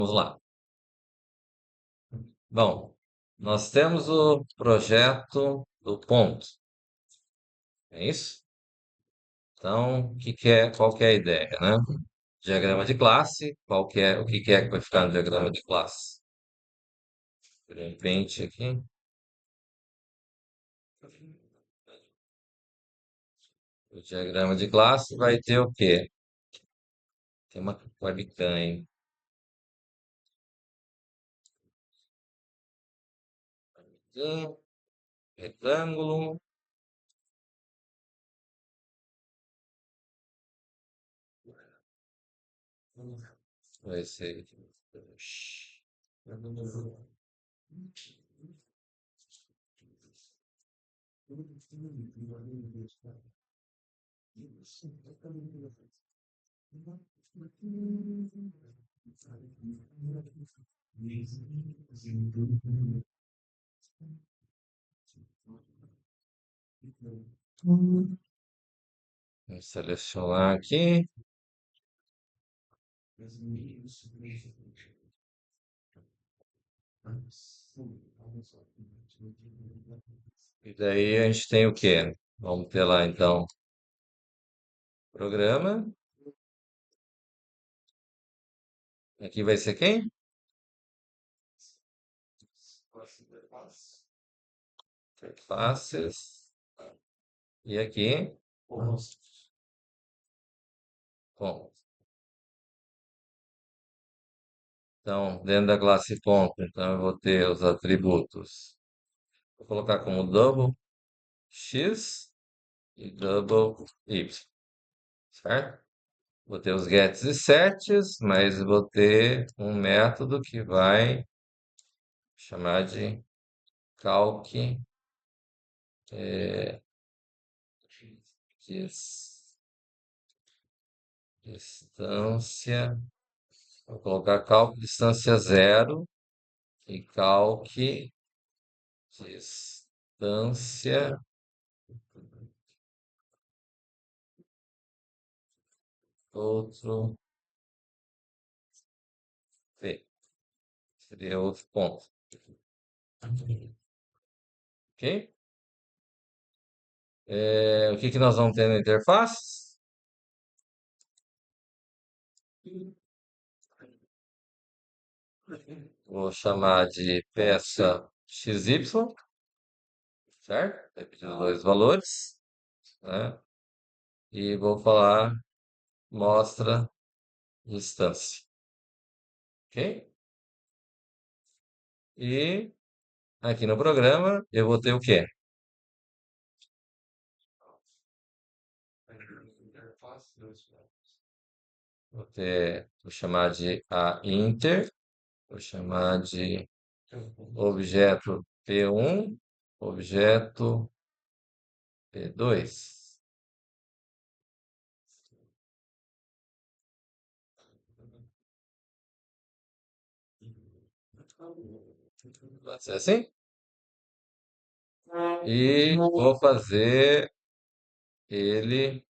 Vamos lá. Bom, nós temos o projeto do ponto, é isso? Então, qual que é a ideia, né? Diagrama de classe, o que é que vai ficar no diagrama de classe? De repente aqui, o diagrama de classe vai ter o quê? Tem uma webcam aí. Aqui, retângulo, vai ser vou selecionar aqui. E daí a gente tem o quê? Vamos ter lá então, programa. Aqui vai ser quem? Interfaces. E aqui, bom, então, dentro da classe ponto, então eu vou ter os atributos. Vou colocar como double x e double y, certo? Vou ter os gets e sets, mas vou ter um método que vai chamar de calc dis- distância. Vou colocar calc distância zero e calc distância outro p. Seria outro ponto. Ok? O que que nós vamos ter na interface? Vou chamar de peça XY, certo? Repetir os dois valores, né? E vou falar mostra distância, ok? E aqui no programa eu vou ter o quê? Vou chamar de inter, vou chamar de objeto P1, objeto P2. Pode ser assim? E vou fazer ele,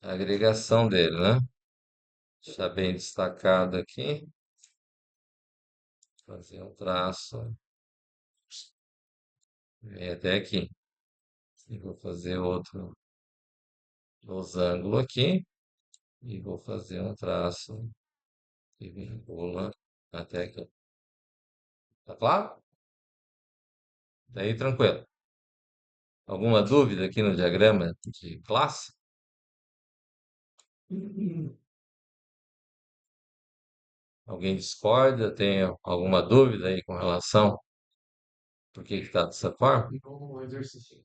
a agregação dele, né? Está bem destacado aqui. Fazer um traço. Vem até aqui. E vou fazer outro losango aqui. E vou fazer um traço que vincula até aqui. Tá claro? Daí tranquilo. Alguma dúvida aqui no diagrama de classe? Alguém discorda? Tem alguma dúvida aí com relação por que está dessa forma? O exercício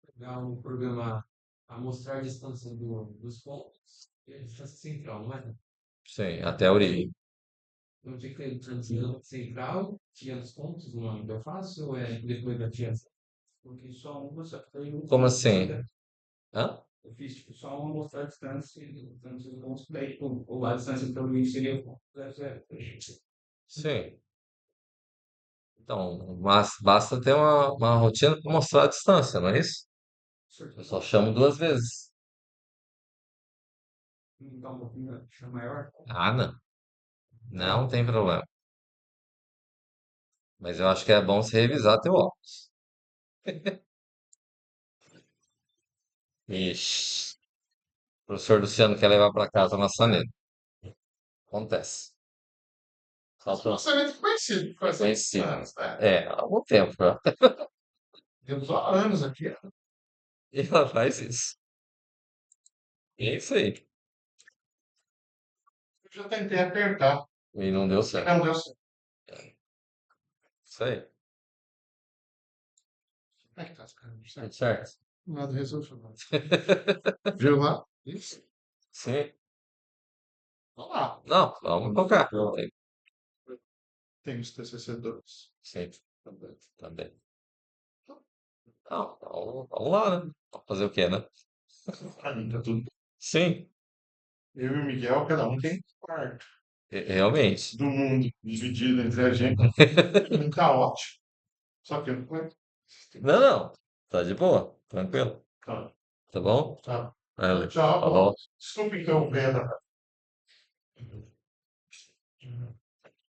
pegar o programa a mostrar a distância dos pontos e a distância central, não é? Sim, até a origem. Não tinha que ter distância central, tinha dos pontos numa interface ou é depois da tia? Porque só uma, só que tem um Como ponto assim? ainda. Hã? Eu fiz tipo, só uma mostrar a distância dos pontos, daí, tipo, ou a distância para o seria o ponto 0,0. Sim. Então, mas basta ter uma rotina para mostrar a distância, não é isso? Eu só chamo duas vezes. Então, um pouquinho maior. Ah, não. Não tem problema. Mas eu acho que é bom você revisar teu óculos. Ixi. O professor Luciano quer levar para casa a maçaneta. Acontece. Nosso Faltou. orçamento conhecido, faz Conhecido. anos, né? É, há algum tempo já. Temos há anos aqui. E ela faz isso. E é isso aí. Eu já tentei apertar, E não deu e certo. não deu certo. Isso aí. Como é que tá as câmeras? Tudo Certo? certo. Nada resolvido. Viu lá? Isso. Sim. Vamos lá. Não, vamos tocar. Temos TCC2. Sim, também. Também. Não, vamos lá, né? Vamos fazer o quê, né? Pra mim tá tudo. Sim, Eu e o Miguel, cada um tem um quarto realmente. do mundo dividido entre a gente. Tá ótimo. Só que eu não aguento. Não, não. Tá de boa. Tranquilo. Tá, Tá bom? tá. Valeu. Tchau, bom. Falou. Desculpa interromper, né?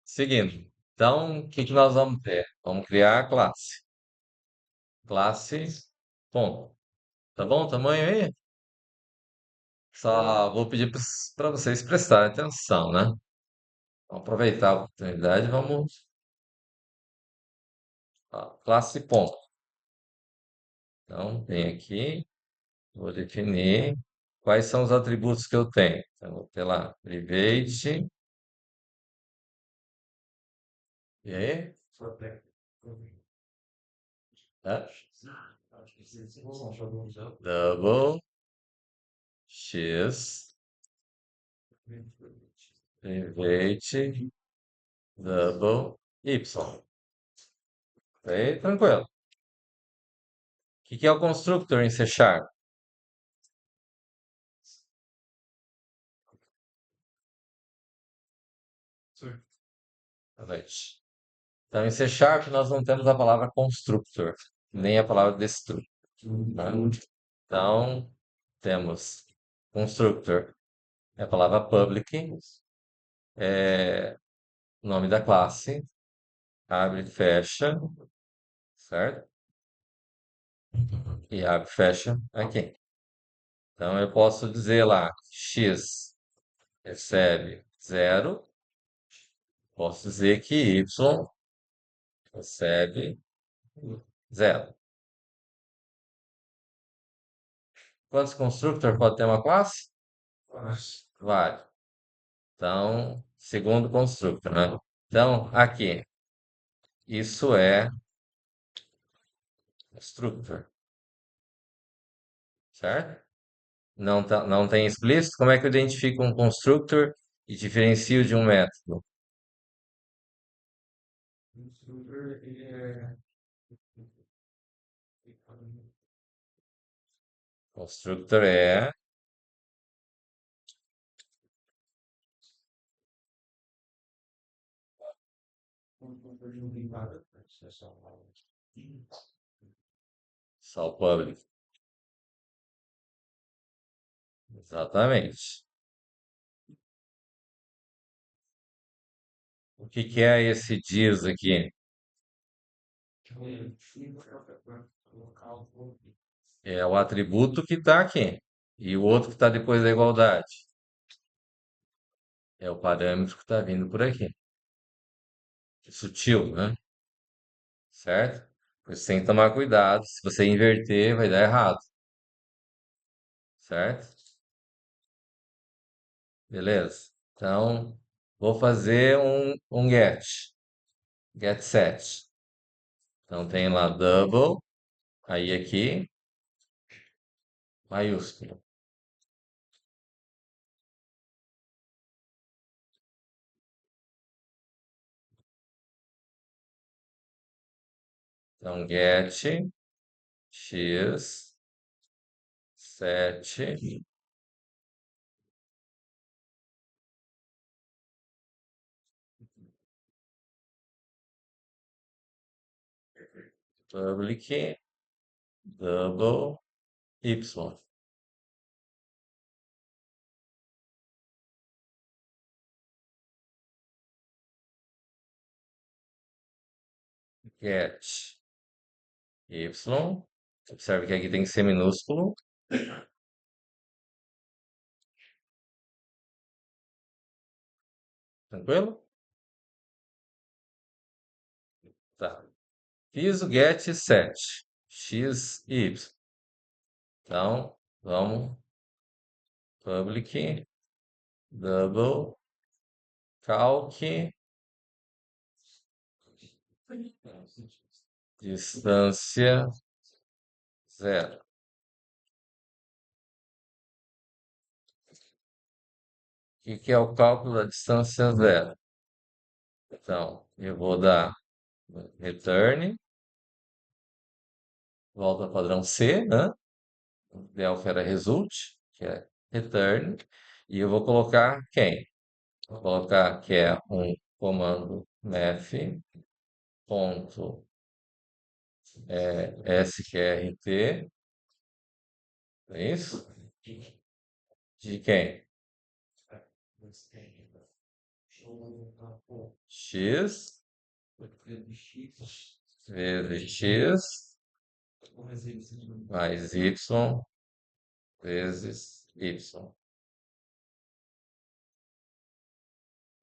Seguindo. Então, o que que nós vamos ter? Vamos criar a classe. Classe, ponto. Tá bom o tamanho aí? Só vou pedir para vocês prestarem atenção, né? Vamos aproveitar a oportunidade, vamos. Ó, classe, ponto. Então, vem aqui, vou definir quais são os atributos que eu tenho. Então, vou ter lá, private, e aí? Tá? Double, x, private, double, y. Aí, tranquilo. O que é o constructor em C Sharp? Right. Então, em C Sharp, nós não temos a palavra constructor, nem a palavra destructor. Tá? Então, temos constructor, é a palavra public, é o nome da classe, abre e fecha, certo? E abre e fecha aqui. Então, eu posso dizer lá, x recebe 0, posso dizer que y recebe 0. Quantos constructores pode ter uma classe? Vários. Então, segundo constructor, né? Então, aqui, isso é constructor, certo? Não, não tem explícito. Como é que eu identifico um constructor e diferencio de um método? Constructor é só o public. Exatamente. O que que é esse diz aqui? É o atributo que está aqui. E o outro que está depois da igualdade. É o parâmetro que está vindo por aqui. Sutil, né? Certo? Você tem que tomar cuidado. Se você inverter, vai dar errado. Certo? Beleza? Então, vou fazer um get. Get set. Então, tem lá double. Aí aqui, maiúsculo. Então, get x set public double y. get y. Observe que aqui tem que ser minúsculo. Tranquilo? Tá. Fiz o get set x, y. Então, vamos public double calc distância zero. O que é o cálculo da distância zero? Então, eu vou dar return, volta padrão C, né? Delphi era result, que é return, e eu vou colocar quem? Vou colocar que é um comando math ponto sqrt, é isso? De quem? X vezes x mais y vezes y.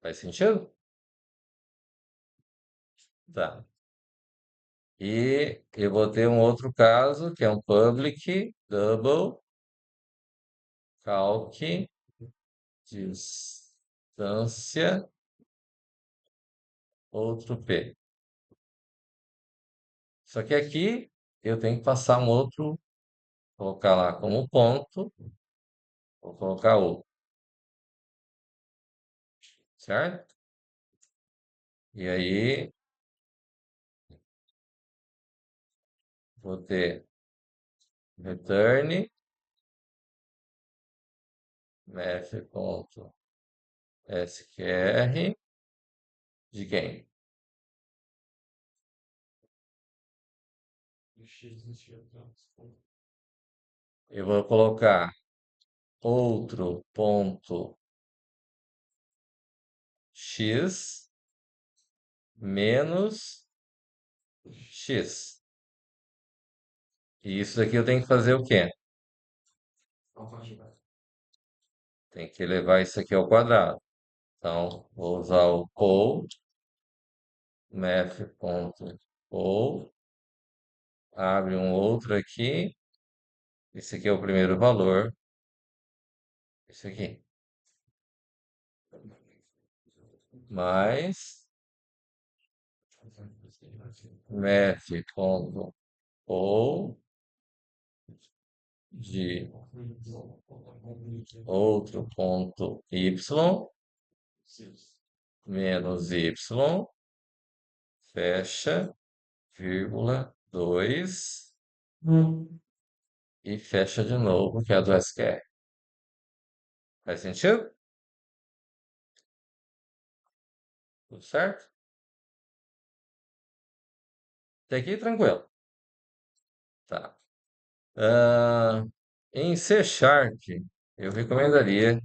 Faz sentido? Tá. E eu vou ter um outro caso, que é um public double calc distância outro p. Só que aqui eu tenho que passar um outro, colocar lá como ponto, vou colocar outro, certo? E aí vou ter return math.sqr de quem? Eu vou colocar outro ponto x menos x. E isso daqui eu tenho que fazer o quê? Tem que elevar isso aqui ao quadrado. Então, vou usar o call math.call, abre um outro aqui. Esse aqui é o primeiro valor. Esse aqui. Mais math.call de outro ponto y menos y, fecha, vírgula, 2 e fecha de novo, que é a do SQL. Faz sentido? Tudo certo? Até aqui tranquilo. Tá. Em C Sharp, eu recomendaria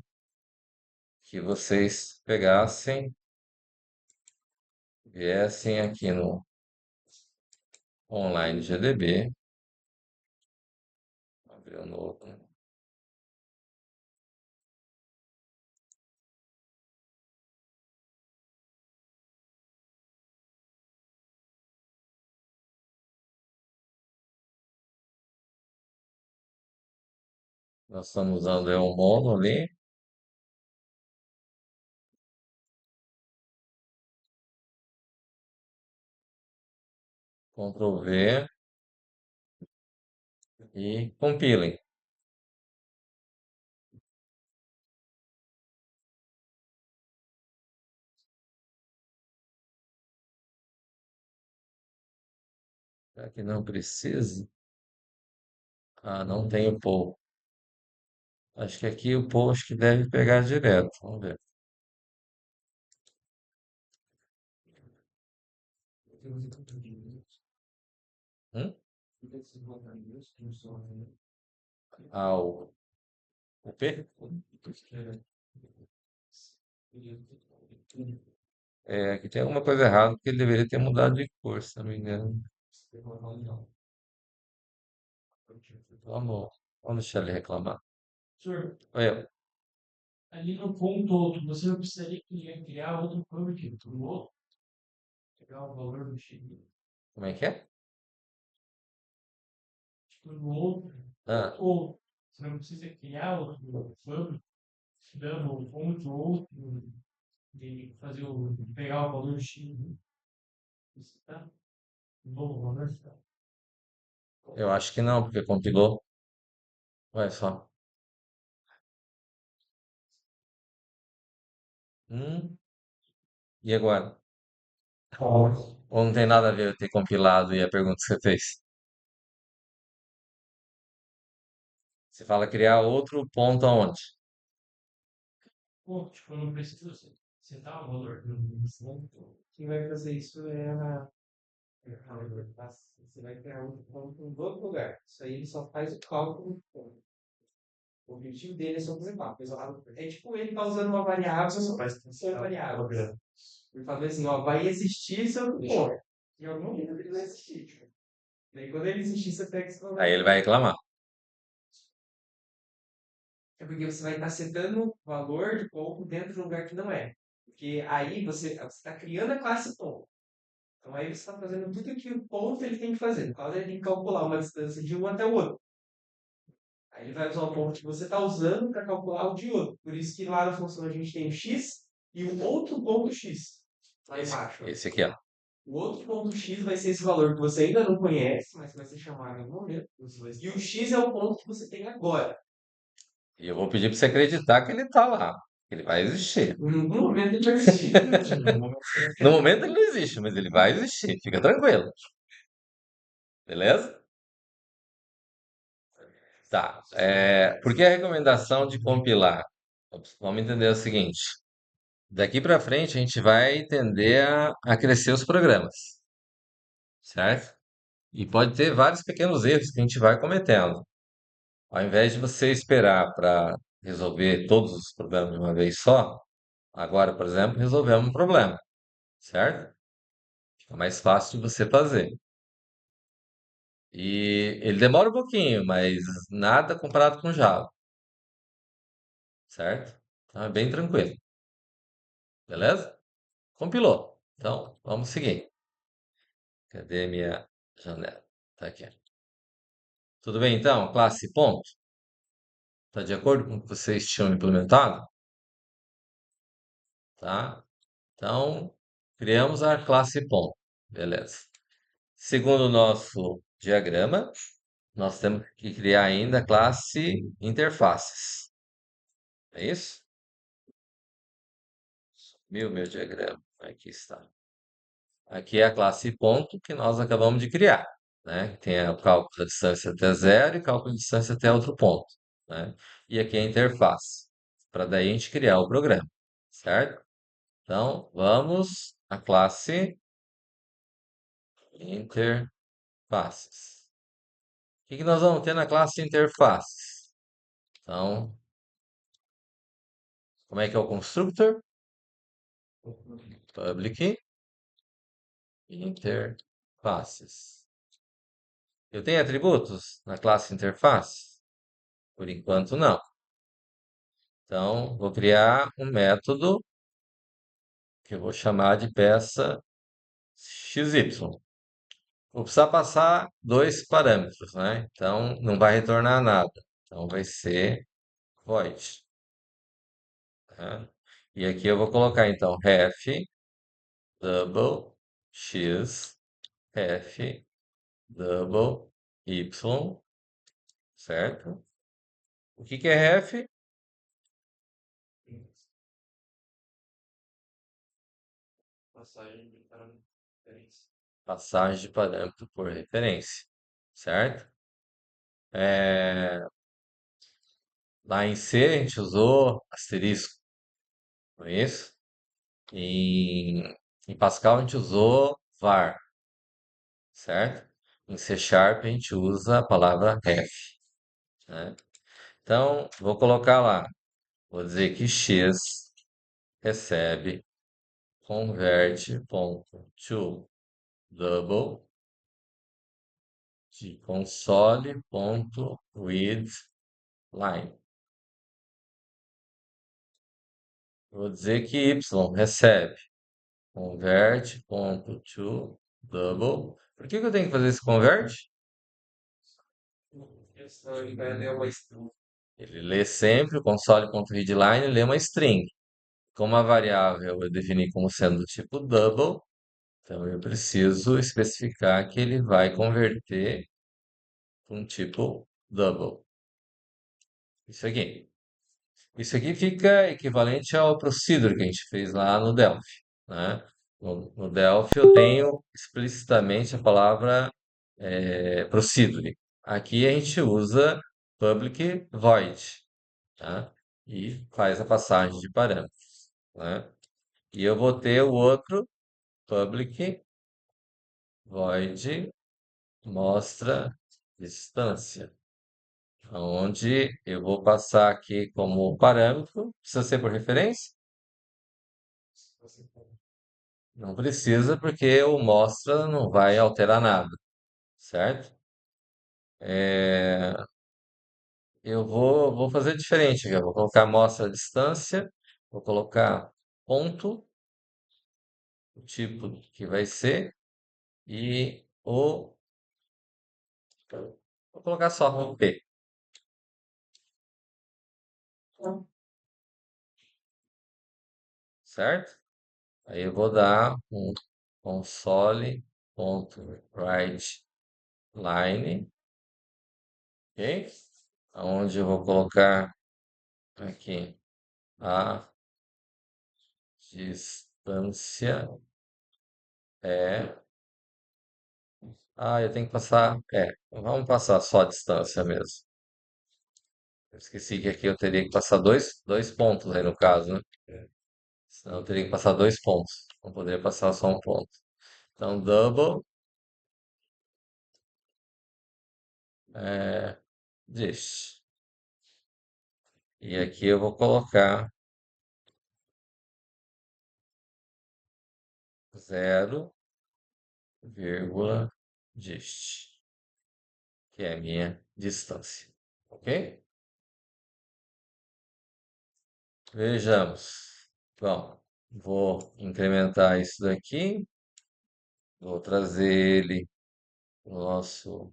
que vocês pegassem, viessem aqui no Online GDB, abrir um novo. Nós estamos usando o mono ali. Ctrl V e compilem. Será que não precisa? Ah, não tem o poll. Acho que aqui o poll acho que deve pegar direto. Vamos ver. Hum? Ah, o P? Aqui tem alguma coisa errada, porque ele deveria ter mudado de cor, se não me engano. Vamos, vamos deixar ele reclamar. Senhor, Olha, ali no ponto outro, você não precisaria criar outro prometido no outro, pegar o valor do X, como é que é? tipo, no outro, Ah, ou você não precisa criar outro plano, dando o ponto outro, e fazer o, pegar o valor X, né? Isso tá? Um novo valor, tá? eu acho que não, porque compilou. Olha só. Hum, e agora? Ou não tem nada a ver eu ter compilado e a pergunta que você fez? Você fala criar outro ponto aonde? Pô, tipo, não precisa você dá o valor do ponto. Quem vai fazer isso é a. Você vai criar um ponto em outro lugar. Isso aí ele só faz o cálculo do ponto. O objetivo dele é só fazer cálculo. É tipo ele tá usando uma variável, só faz são variáveis. Ele fala assim, ó, vai existir seu ponto. Em algum momento ele vai existir. Tipo. Daí quando ele existir, você pega esse valor. Aí ele vai reclamar. É porque você vai estar setando o valor de ponto dentro de um lugar que não é. Porque aí você está criando a classe ponto. Então aí você está fazendo tudo que o ponto ele tem que fazer. No caso, ele tem que calcular uma distância de um até o outro. Aí ele vai usar o ponto que você está usando para calcular o de outro. Por isso que lá na função a gente tem o x e o outro ponto x. Lá embaixo. Ó. Esse aqui, ó. O outro ponto x vai ser esse valor que você ainda não conhece, mas vai ser chamado em algum momento. E o x é o ponto que você tem agora. E eu vou pedir para você acreditar que ele tá lá. Que ele vai existir. Em algum momento ele vai existir. No momento você vai No criar. momento ele não existe, mas ele vai existir. Fica tranquilo. Beleza? Tá. Por que a recomendação de compilar? Vamos entender o seguinte. Daqui para frente a gente vai tender a crescer os programas, certo? E pode ter vários pequenos erros que a gente vai cometendo. Ao invés de você esperar para resolver todos os problemas de uma vez só, agora, por exemplo, resolvemos um problema, certo? Fica mais fácil de você fazer. E ele demora um pouquinho, mas nada comparado com Java, certo? Então é bem tranquilo, beleza? Compilou. Então, vamos seguir. Cadê minha janela? Tá aqui. Tudo bem, então? Classe ponto. Está de acordo com o que vocês tinham implementado? Tá? Então, criamos a classe ponto. Beleza. Segundo o nosso diagrama, nós temos que criar ainda a classe interfaces. É isso? Meu diagrama. Aqui está. Aqui é a classe ponto que nós acabamos de criar, né? Tem o cálculo da distância até zero e cálculo de distância até outro ponto, né? E aqui é a interface, para daí a gente criar o programa, certo? Então, vamos à classe interfaces. O que que nós vamos ter na classe interfaces? Então, como é que é o constructor? Public interfaces. Eu tenho atributos na classe interface? Por enquanto, não. Então, vou criar um método que eu vou chamar de peça XY. Vou precisar passar dois parâmetros, né? Então, não vai retornar nada. Então, vai ser void. Tá? E aqui eu vou colocar, então, ref double x, ref double y, certo? O que que é ref? Passagem de parâmetros. Passagem de parâmetro por referência, certo? É, Lá em C a gente usou asterisco, não é isso? Em Pascal a gente usou var, certo? Em C Sharp a gente usa a palavra ref, né? Então, vou colocar lá, vou dizer que x recebe converte ponto to double de console ponto read line. Vou dizer que y recebe convert ponto to double. Por que que eu tenho que fazer esse convert? Senão ele vai ler uma string. Ele lê sempre o console.readline, lê uma string. Como a variável eu defini como sendo do tipo double, então eu preciso especificar que ele vai converter para um tipo double. Isso aqui. Isso aqui fica equivalente ao procedure que a gente fez lá no Delphi, né? No Delphi eu tenho explicitamente a palavra procedure. Aqui a gente usa public void, tá? E faz a passagem de parâmetros, né? E eu vou ter o outro public void mostra distância, onde eu vou passar aqui como parâmetro, precisa ser por referência? Não precisa, porque o mostra não vai alterar nada, certo? É, vou fazer diferente aqui. Eu vou colocar mostra distância, vou colocar ponto, o tipo que vai ser, e vou colocar só um P, certo? Aí eu vou dar um console.writeLine, ok? Onde eu vou colocar aqui a distância é. Ah, eu tenho que passar. Vamos passar só a distância mesmo. Eu esqueci que aqui eu teria que passar dois pontos aí no caso, né? Senão eu teria que passar dois pontos. Não poderia passar só um ponto. Então, double é, dish. E aqui eu vou colocar 0,dist, que é a minha distância. Ok? Vejamos. Bom, vou incrementar isso daqui. Vou trazer ele no nosso.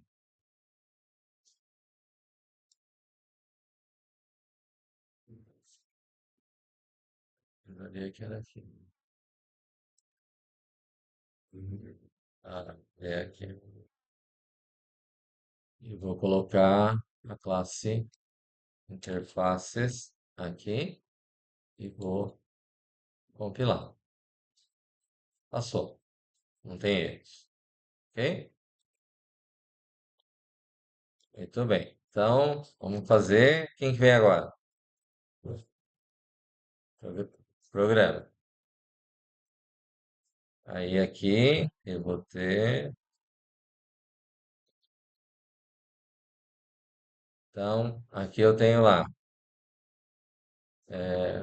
Ali que era aqui. Ah, é aqui. E vou colocar a classe interfaces aqui e vou compilar. Passou. Não tem erros. Ok? Muito bem. Então, vamos fazer. Quem que vem agora? Programa. Aí aqui eu vou ter. Então, aqui eu tenho lá.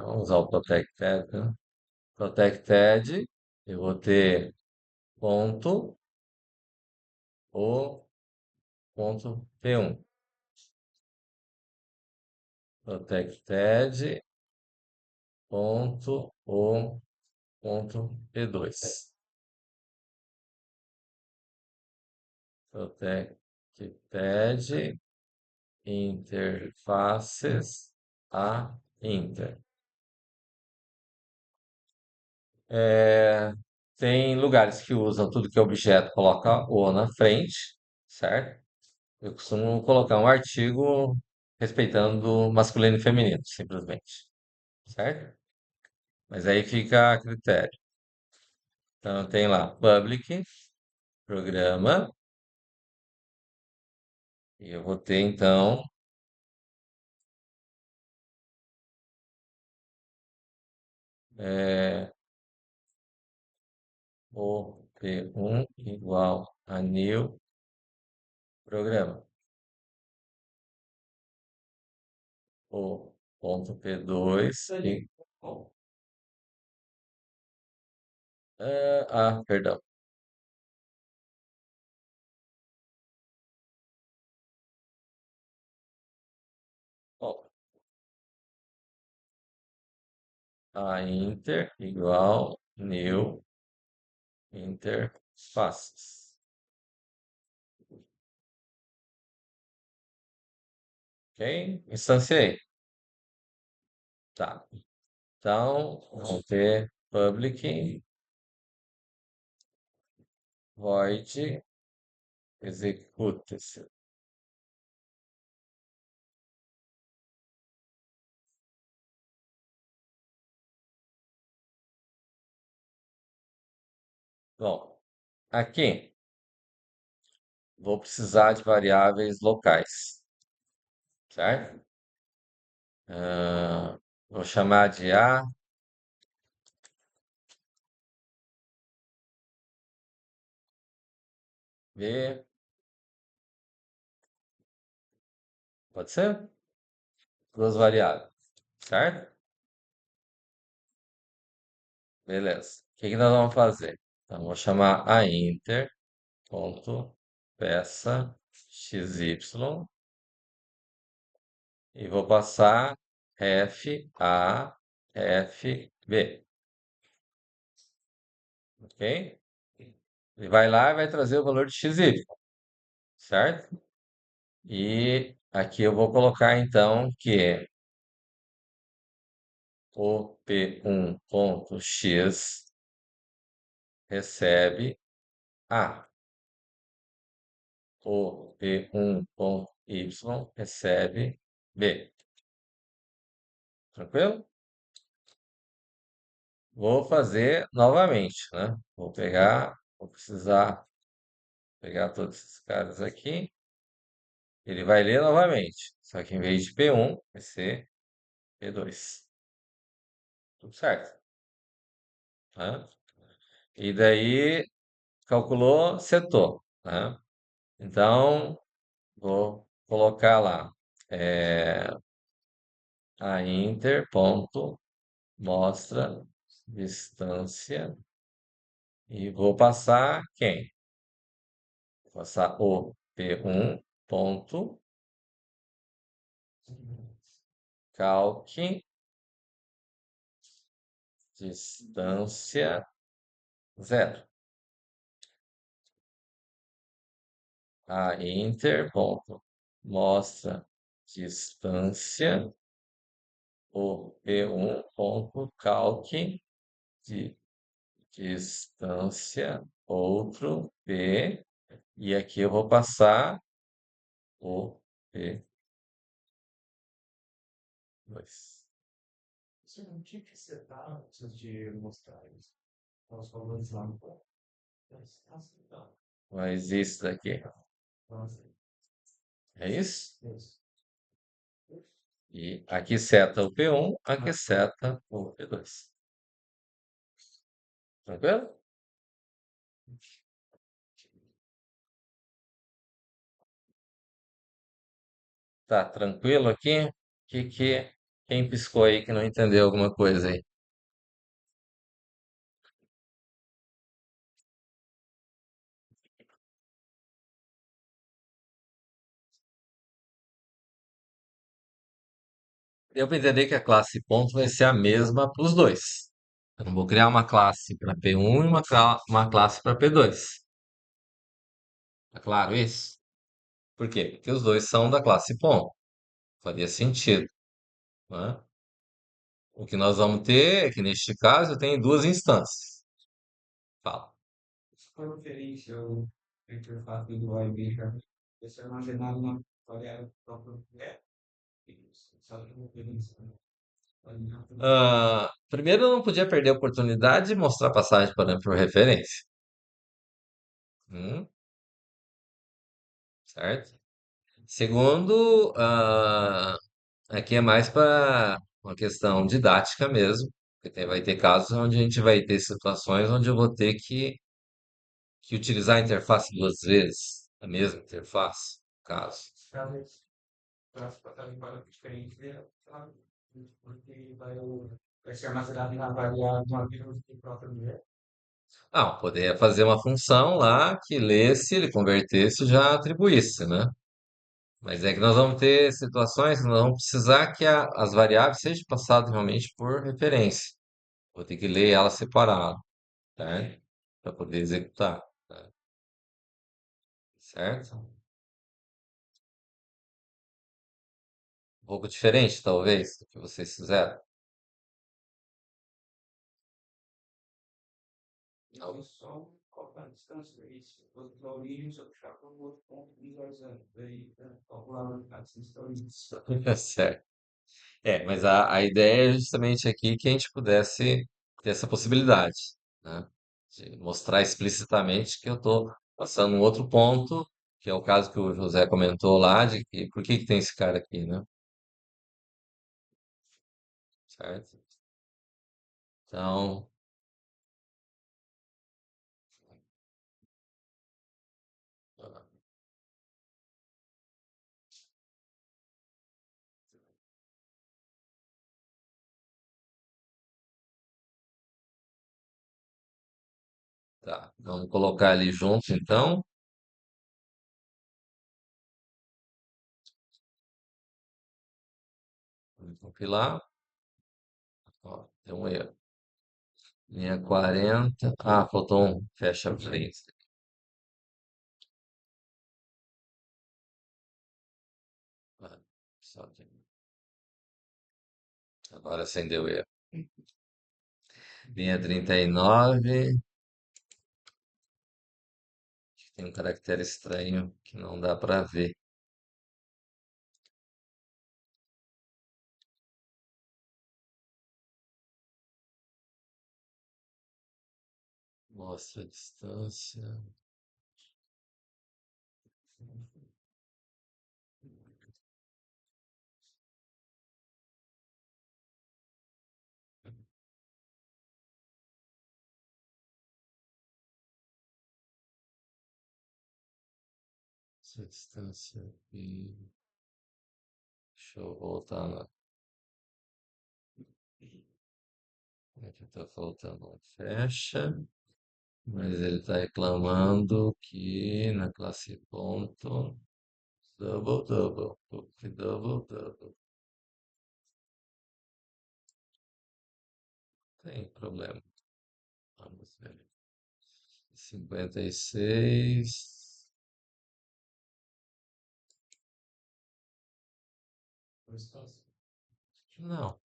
Vamos usar o protected, né? Protected. Eu vou ter ponto o ponto P1. Protected ponto o ponto P2. Protected interfaces a inter. É, tem lugares que usam tudo que é objeto, coloca o na frente, certo? Eu costumo colocar um artigo respeitando masculino e feminino, simplesmente, certo? Mas aí fica a critério. Então tem lá public, programa, e eu vou ter então é, o P1 igual a new programa. O ponto P2 e Perdão. Bom, a inter igual new interfaces. Ok? Instanciei. Tá. Então, vamos ter public void executes. Bom, aqui vou precisar de variáveis locais, certo? Vou chamar de A, B, pode ser? Duas variáveis, certo? Beleza. O que que nós vamos fazer? Então, vou chamar a inter ponto peça xy e vou passar f a f b, ok? Ele vai lá e vai trazer o valor de xy, certo? E aqui eu vou colocar então que o p1.x recebe A, o p1.y recebe B. Tranquilo? Vou fazer novamente, né? Vou precisar pegar todos esses caras aqui. Ele vai ler novamente, só que em vez de P1, vai ser P2. Tudo certo, né? E daí, calculou, setou, né? Então, vou colocar lá, a inter ponto mostra distância e vou passar quem? Vou passar o P1 ponto calc distância zero. A inter ponto mostra distância o P1 ponto calc de distância outro P e aqui eu vou passar o P2. Você não tinha que setar antes de mostrar isso. Os valores lá no ponto. Não. Mas isso daqui Nossa, é isso? isso. E aqui seta o P1, aqui seta o P2. Tranquilo? Tá tranquilo aqui? Quem piscou aí que não entendeu alguma coisa aí? Deu para entender que a classe ponto vai ser a mesma para os dois. Eu não vou criar uma classe para P1 e uma classe para P2. Tá claro isso? Por quê? Porque os dois são da classe ponto. Faria sentido, né? O que nós vamos ter é que neste caso eu tenho duas instâncias. Fala. Se for referência ao interface do OIB, vai ser armazenado na variável própria. Isso. Só que não tem isso, né? Primeiro, eu não podia perder a oportunidade de mostrar passagem parâmetro por referência. Certo? Segundo, aqui é mais para uma questão didática mesmo, porque vai ter casos onde a gente vai ter situações onde eu vou ter que utilizar a interface duas vezes, a mesma interface, no caso. Talvez para estar em parâmetro diferente, claro, porque vai ser armazenado na variável de uma vírgula que própria mulher. Ah, poderia fazer uma função lá que lesse, ele convertesse e já atribuísse, né? Mas é que nós vamos ter situações que nós vamos precisar que as variáveis sejam passadas realmente por referência. Vou ter que ler ela separada, certo? Para poder executar, né? Certo? Um pouco diferente, talvez, do que vocês fizeram. Não, só calcular a distância, é isso. Da origem, se eu puxar para o outro ponto visualizando. Daí, né, calcular a distância da origem. Certo. É, mas a ideia é justamente aqui que a gente pudesse ter essa possibilidade, né? De mostrar explicitamente que eu estou passando um outro ponto, que é o caso que o José comentou lá, de que por que que tem esse cara aqui, né? Certo? Então, tá. Vamos colocar ali junto, então. Vamos compilar. Ó, tem um erro. Linha 40. Ah, faltou um. Fecha frente. Ah, só tem- Agora acendeu o erro. Linha 39. Tem um caractere estranho que não dá para ver. Mostra a distância. 'Essa distância aqui. Deixa eu voltar na. Aqui tá faltando um fecha. Mas ele está reclamando que na classe ponto double double. Double double. Tem problema. Vamos ver. 56. Não.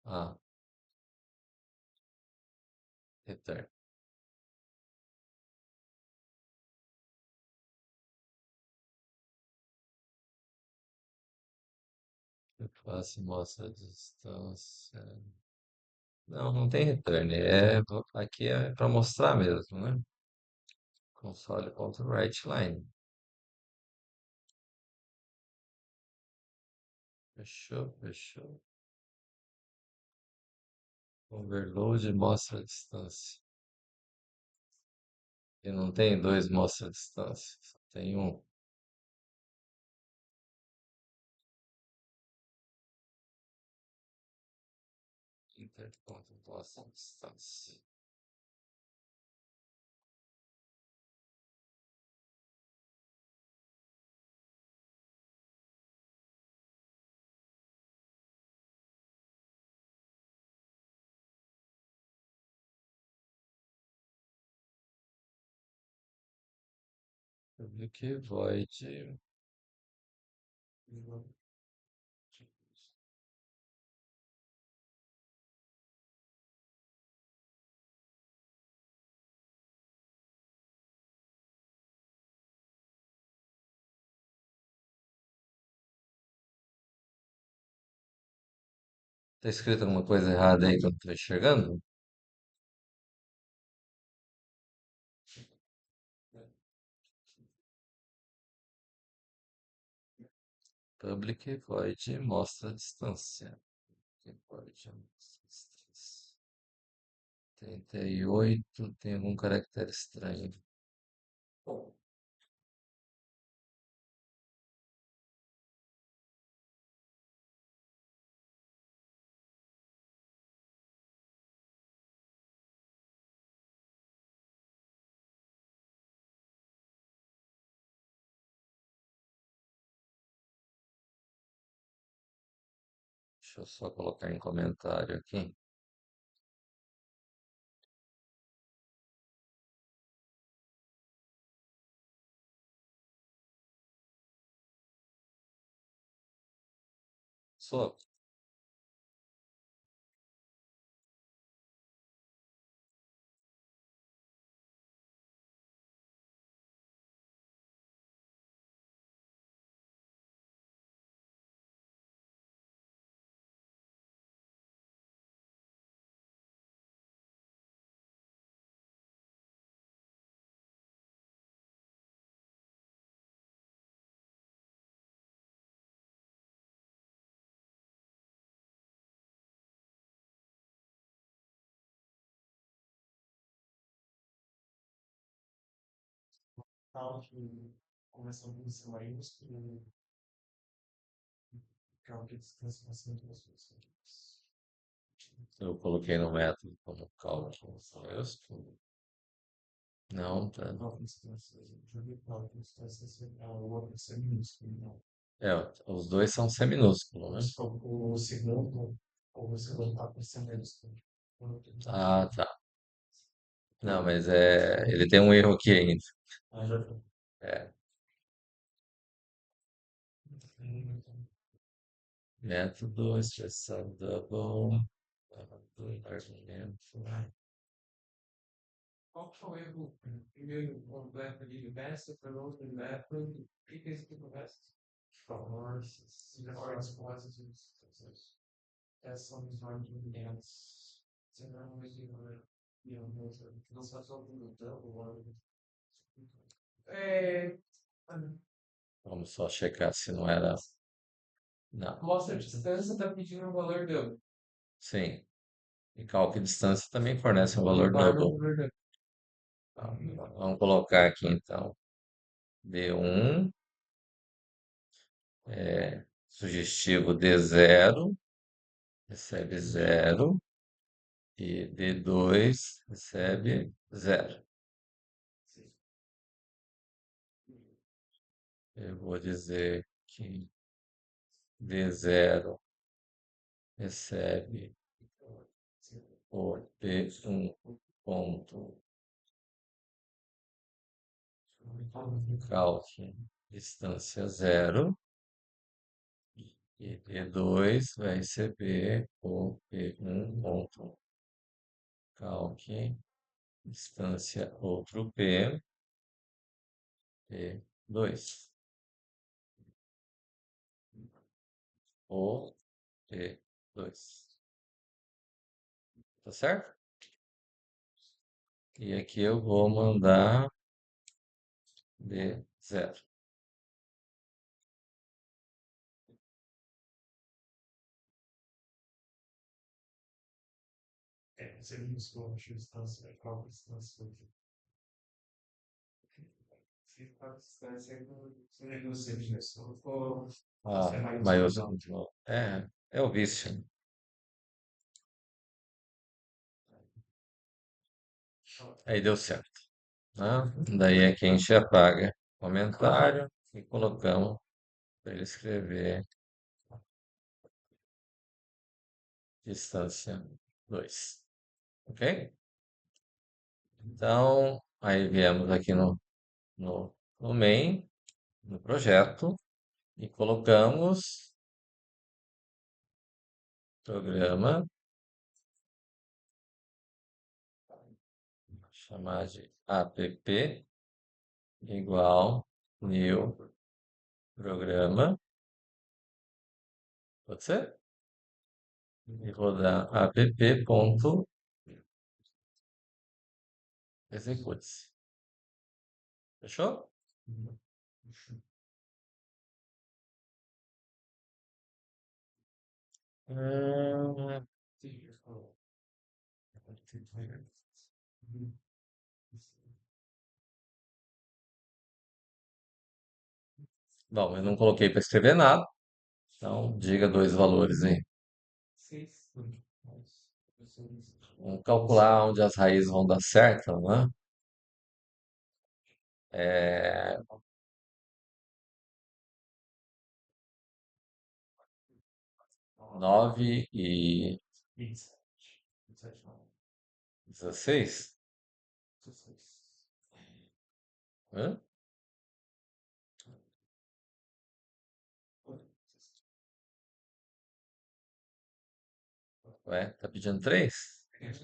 Ah, return. Eu faço mostra a distância. Não, não tem return. Aqui é para mostrar mesmo, né? Console.writeLine. Fechou, fechou. Overload mostra a distância. E não tem dois mostra a distância. Só tem um. Interponto mostra a distância. Public void. Tá escrito alguma coisa errada aí que eu não tô enxergando? Public void mostra a distância. Public void mostra a distância. 38 tem algum caractere estranho. Deixa eu só colocar em comentário aqui. Só. Fala que começando com C maiúsculo, calma que distância acima das pessoas. Eu coloquei no método como cálculo maiúsculo. Não, tá. Calma que distância, já vi calma que distância é o outro C minúsculo, não. É, os dois são seminúsculos, né? Mas o segundo está com C maiúsculo. Ah, tá. Não, mas ele tem um erro aqui ainda. Ah, já vi. É, método, expressão double, do argumento. Qual que foi o erro? Primeiro, completo de best, promote the method, o que é isso que começa? Forces, forces, positive, as são os argumentos. Você não vai dizer, não só sobre o double, é, Vamos só checar se não era. Não. mostra a distância, está pedindo um valor double. Sim. E cálculo de distância também fornece um valor Guarda o double. valor double. Vamos colocar aqui então. D1, sugestivo D0, recebe 0. E D2 recebe 0. Eu vou dizer que D0 recebe o D1 ponto calque distância 0 e D2 vai receber o P1 ponto calque distância outro P2 o P2. Tá certo? E aqui eu vou mandar D0. É, seria isso, eu acho, distância, qual distância? Se for distância, não negocia disso. Se for, você é Ah, mais maiúsculo. É o vício. Aí deu certo, né? Daí aqui a gente apaga comentário e colocamos para ele escrever distância 2. Ok? Então, aí viemos aqui no main, no projeto, e colocamos programa, chamar de app igual new programa. Pode ser? E rodar app.execute. Fechou? Hum, Bom, eu não coloquei para escrever nada, então diga dois valores aí. Vamos calcular onde as raízes vão dar certo, né? É 9 e 16. Hã? Ué, tá pedindo 3?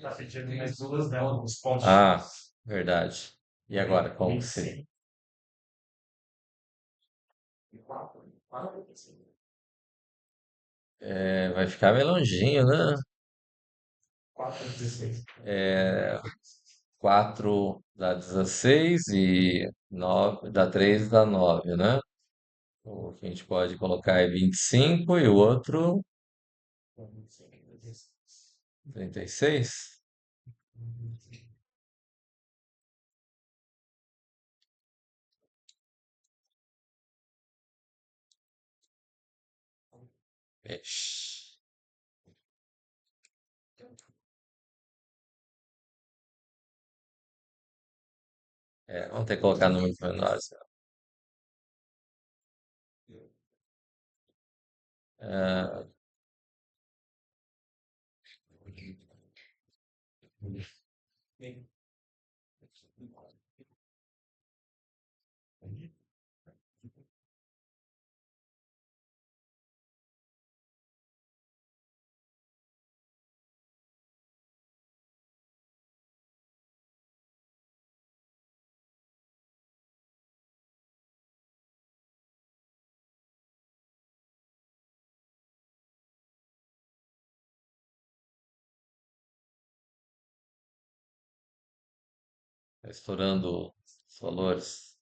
Tá pedindo mais duas não, os Ah, pontinhos. verdade. E agora, como que seria? É, vai ficar meio longinho, né? 4 16. É, 4 dá 16 e 9 dá 3 dá 9, né? O que a gente pode colocar é 25 e o outro 36. Ixi. É, vamos ter que colocar números menores. É, tá estourando os valores.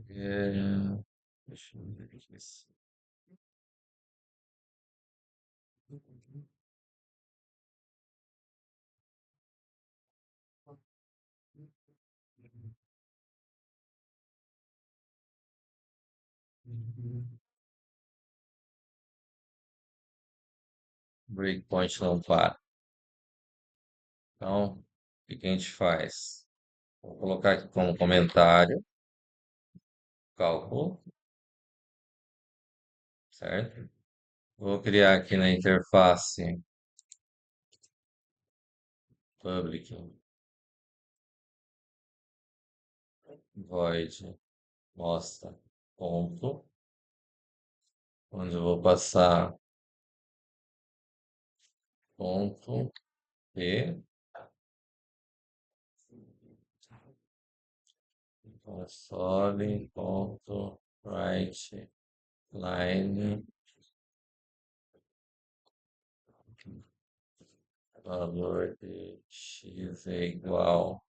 É, deixa eu ver aqui. Breakpoint não para. Então, o que que a gente faz? Vou colocar aqui como comentário, cálculo, certo? Vou criar aqui na interface public void mostra ponto, onde eu vou passar ponto p console ponto write line valor de x é igual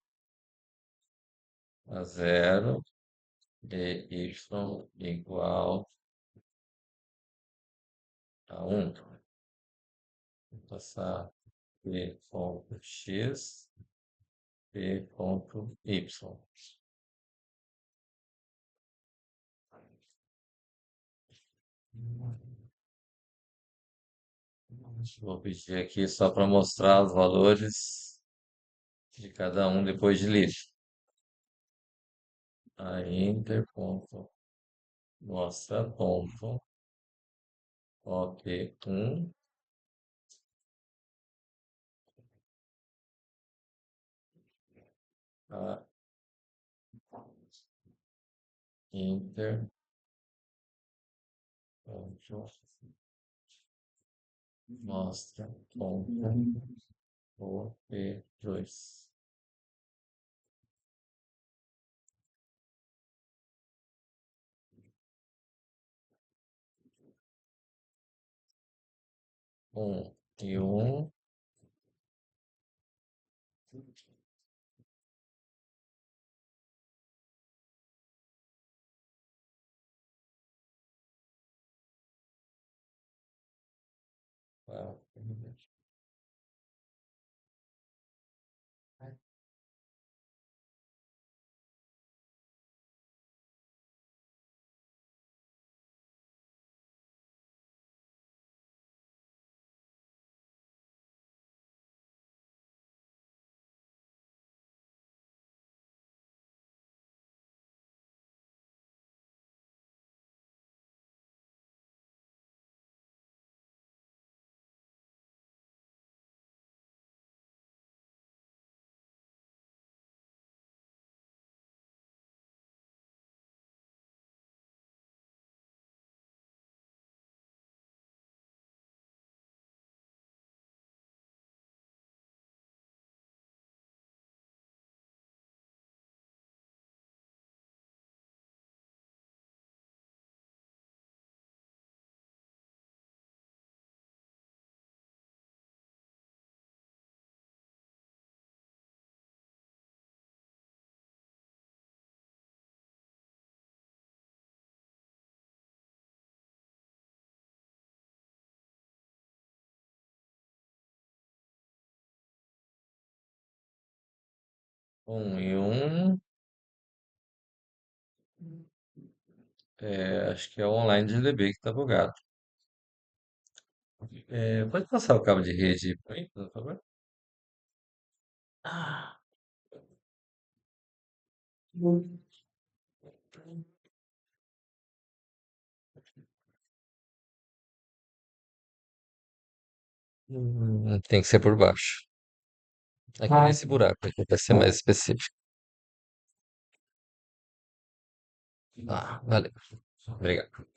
a zero e y igual a um. Vou passar p ponto x p ponto y. Vou pedir aqui só para mostrar os valores de cada um depois de lido. A Inter ponto mostra ponto op1 a Inter ponto mostra ponto op2. Um. e um. Ah, 1 e 1. Acho que é o online de DB que tá bugado. Pode passar o cabo de rede para mim, por favor? Ah, tem que ser por baixo. Aqui nesse buraco, aqui para ser mais específico. Valeu. Obrigado.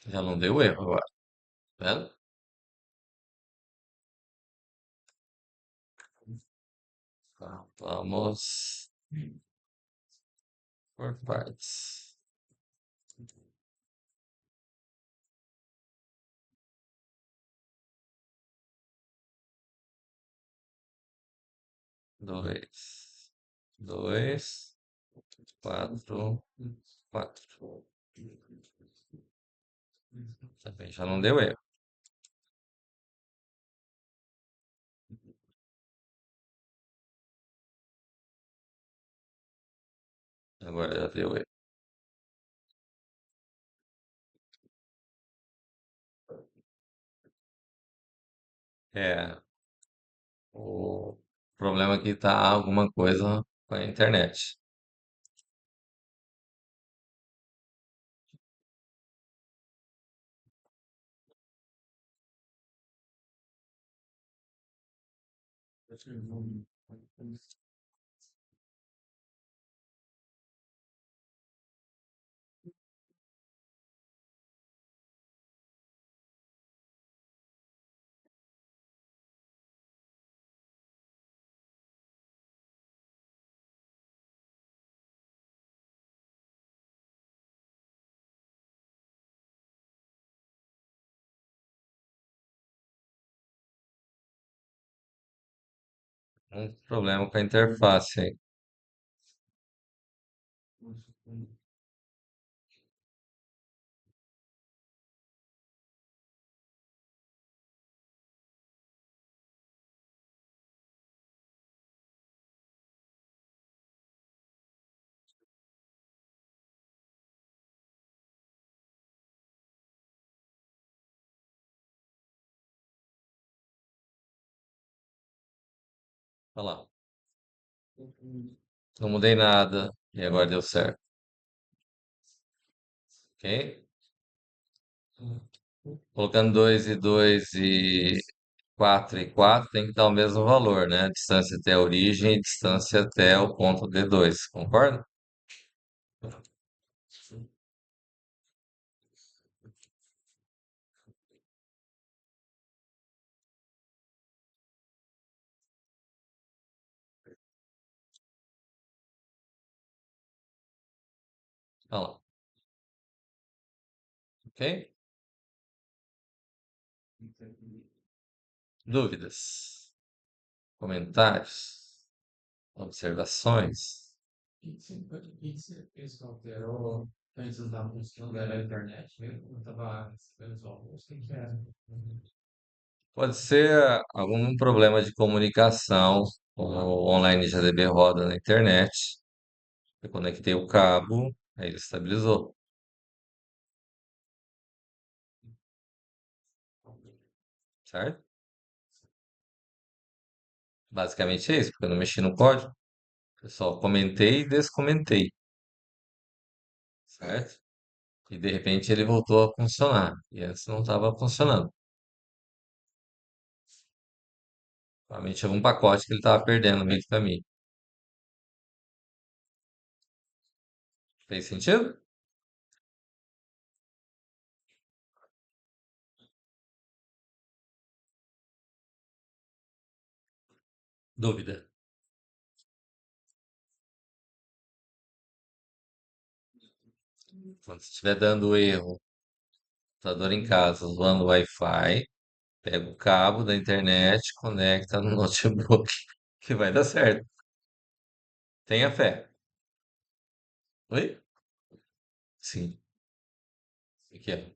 Já não deu erro agora, tá vendo? Vamos por partes. Dois, dois, quatro, quatro. Também já não deu erro. Agora já deu erro. É, o problema é que tá alguma coisa com a internet. Um problema com a interface aí. Olha lá. Não mudei nada e agora deu certo. Ok? Colocando 2 e 2 e 4 tem que dar o mesmo valor, né? Distância até a origem e distância até o ponto D2, concorda? Olha lá, ok? Dúvidas, comentários, observações? O que que você alterou antes da função da internet mesmo? Eu estava recebendo os almoços, o que que era? Pode ser algum problema de comunicação. O online JDB roda na internet. Eu conectei o cabo, aí ele estabilizou, certo? Basicamente é isso, porque eu não mexi no código. Eu só comentei e descomentei, certo? E de repente ele voltou a funcionar. E antes não estava funcionando. Provavelmente algum pacote que ele estava perdendo no meio do caminho. Fez sentido? Dúvida. Quando estiver dando erro, computador em casa, usando Wi-Fi, pega o cabo da internet, conecta no notebook, que vai dar certo. Tenha fé. Oi? Sim. O que é?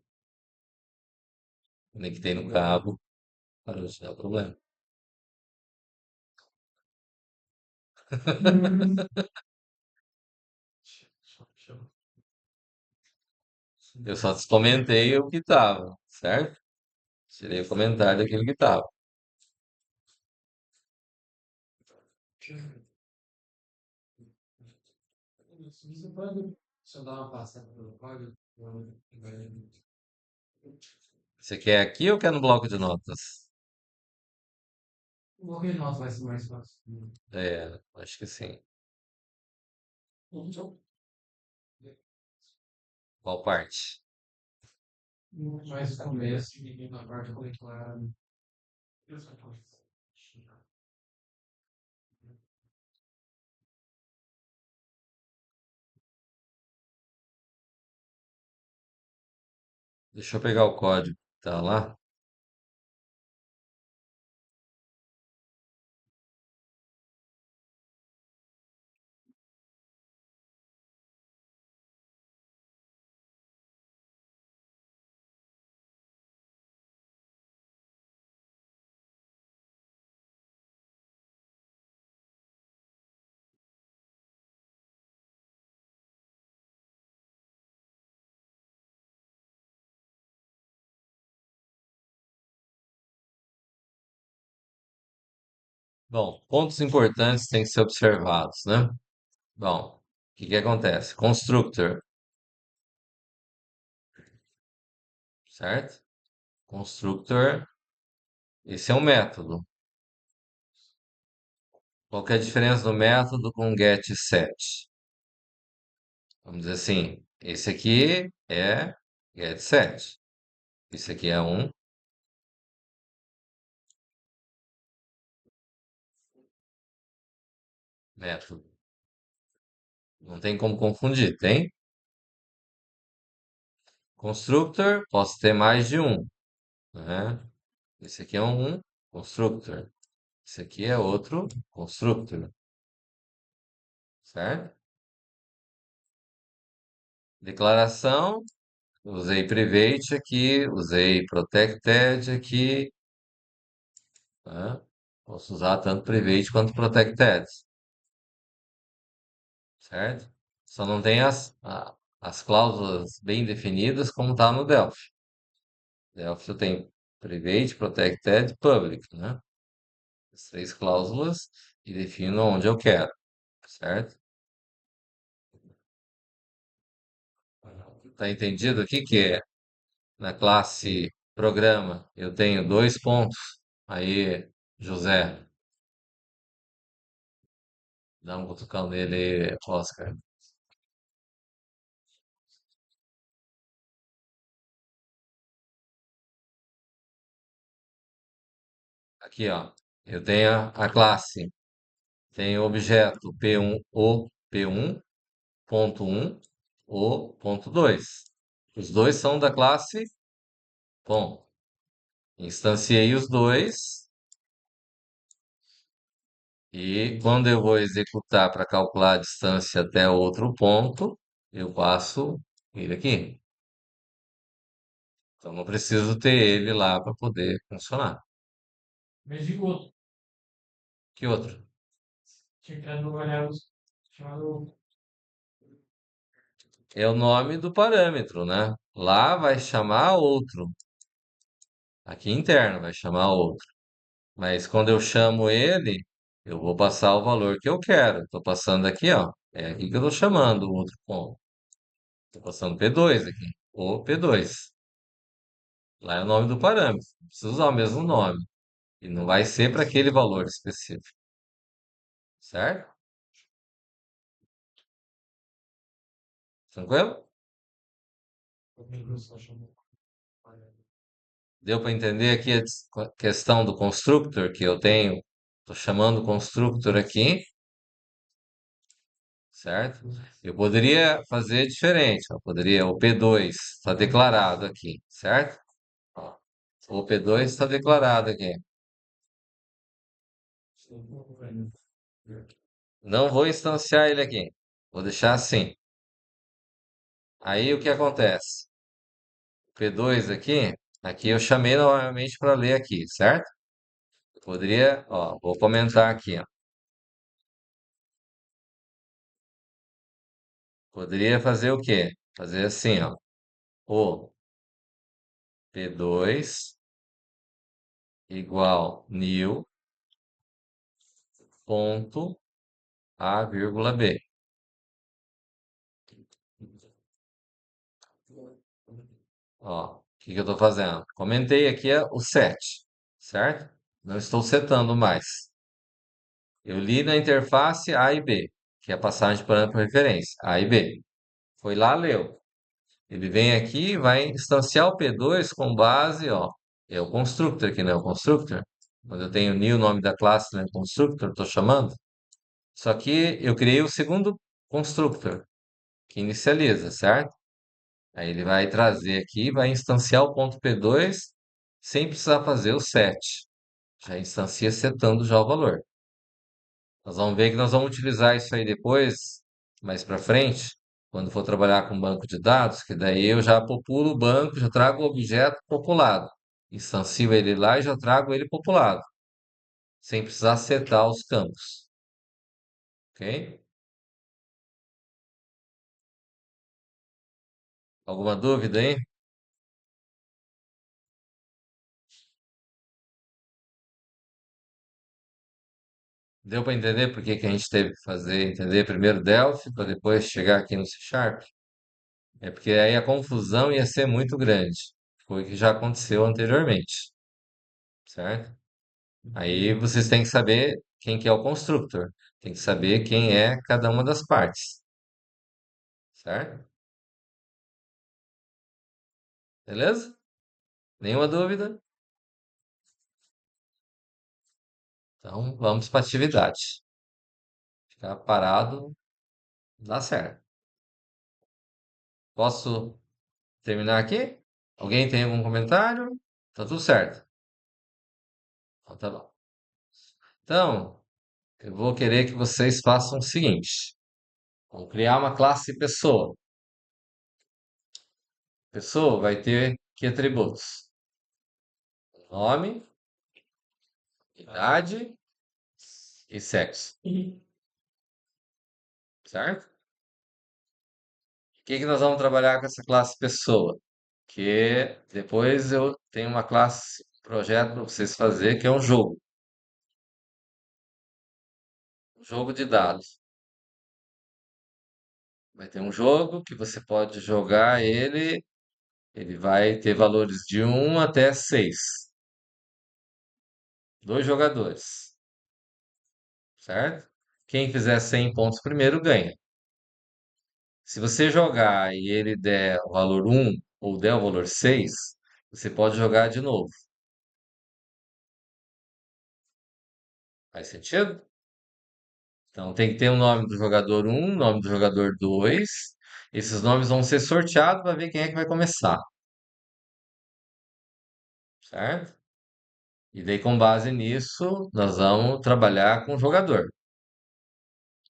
Conectei no cabo, parou de dar problema. Eu só comentei o que estava, certo? Tirei o comentário daquilo que estava. Você pode só dar uma passada pelo código? Você quer aqui ou quer no bloco de notas? O bloco de notas vai ser mais fácil. É, acho que sim. Então, Qual parte? mais começo e na parte curricular. Deixa eu pegar o código. Tá lá? Bom, pontos importantes têm que ser observados, né? Bom, o que que acontece? Constructor, certo? Constructor, esse é um método. Qual que é a diferença do método com get e set? Vamos dizer assim, esse aqui é get set. Esse aqui é um método. Não tem como confundir, tem? Constructor, posso ter mais de um, né? Esse aqui é um constructor. Esse aqui é outro constructor, certo? Declaração, usei private aqui, usei protected aqui, né? Posso usar tanto private quanto protected, certo? Só não tem as cláusulas bem definidas como está no Delphi. Delphi eu tenho private, protected, public, né? As três cláusulas e defino onde eu quero, certo? Tá entendido o que que é? na classe programa eu tenho 2 pontos. Aí, José, dá um cutucão nele, Oscar. Aqui, ó. Eu tenho a classe, tenho o objeto P1, o P1, ponto 1, o ponto 2. Os dois são da classe. Bom, instanciei os dois e quando eu vou executar para calcular a distância até outro ponto, eu passo ele aqui. Então não preciso ter ele lá para poder funcionar. Mas digo outro. Que outro? Tinha criado uma variável chamada. É o nome do parâmetro, né? Lá vai chamar outro. Aqui interno vai chamar outro. Mas quando eu chamo ele, eu vou passar o valor que eu quero. Estou passando aqui, ó. É aqui que eu estou chamando o outro ponto. Estou passando P2 aqui. O P2. Lá é o nome do parâmetro. Precisa usar o mesmo nome. E não vai ser para aquele valor específico. Certo? Tranquilo? Deu para entender aqui a questão do constructor que eu tenho? Estou chamando o constructor aqui, certo? Eu poderia fazer diferente. Eu poderia, o P2 está declarado aqui, certo? Ó, o P2 está declarado aqui. Não vou instanciar ele aqui. Vou deixar assim. Aí o que acontece? O P2 aqui eu chamei novamente para ler aqui, certo? Eu poderia, ó, vou comentar aqui, ó. Poderia fazer o quê? Fazer assim, ó. O P2 igual new ponto A vírgula B. Ó, o que que eu estou fazendo? Comentei aqui o set, certo? Não estou setando mais. Eu li na interface A e B, que é a passagem de parâmetro por referência, A e B. Foi lá, leu. Ele vem aqui e vai instanciar o P2 com base, ó, é o constructor aqui, né? O constructor. Quando eu tenho new, nome da classe, né? Constructor, estou chamando. Só que eu criei o segundo constructor, que inicializa, certo? Aí ele vai trazer aqui, vai instanciar o ponto P2 sem precisar fazer o set. Já instancia setando já o valor. Nós vamos ver que nós vamos utilizar isso aí depois, mais para frente, quando for trabalhar com banco de dados, que daí eu já populo o banco, já trago o objeto populado. Instancio ele lá e já trago ele populado, sem precisar setar os campos. Ok? Alguma dúvida aí? Deu para entender por que que a gente teve que fazer, entender primeiro Delphi, para depois chegar aqui no C Sharp? É porque aí a confusão ia ser muito grande. Foi o que já aconteceu anteriormente, certo? Aí vocês têm que saber quem que é o constructor. Tem que saber quem é cada uma das partes, certo? Beleza? Nenhuma dúvida? Então vamos para a atividade. Ficar parado dá certo. Posso terminar aqui? Alguém tem algum comentário? Tá tudo certo. Então, tá bom. Então, eu vou querer que vocês façam o seguinte. Vamos criar uma classe pessoa. Pessoa vai ter que atributos? Nome, idade e sexo, certo? O que que nós vamos trabalhar com essa classe pessoa? Que depois eu tenho uma classe projeto para vocês fazer, que é um jogo de dados. Vai ter um jogo que você pode jogar ele Ele vai ter valores de 1 até 6. Dois jogadores, certo? Quem fizer 100 pontos primeiro ganha. Se você jogar e ele der o valor 1 ou der o valor 6, você pode jogar de novo. Faz sentido? Então tem que ter o nome do jogador 1, nome do jogador 2. Esses nomes vão ser sorteados para ver quem é que vai começar, certo? E daí, com base nisso, nós vamos trabalhar com o jogador.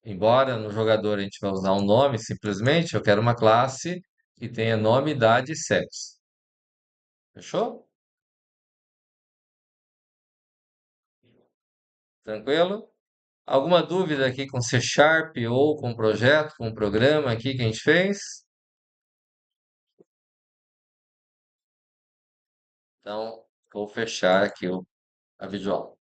Embora no jogador a gente vai usar um nome simplesmente, eu quero uma classe que tenha nome, idade e sexo. Fechou? Tranquilo? Alguma dúvida aqui com C Sharp ou com o projeto, com o programa aqui que a gente fez? Então, vou fechar aqui a videoaula.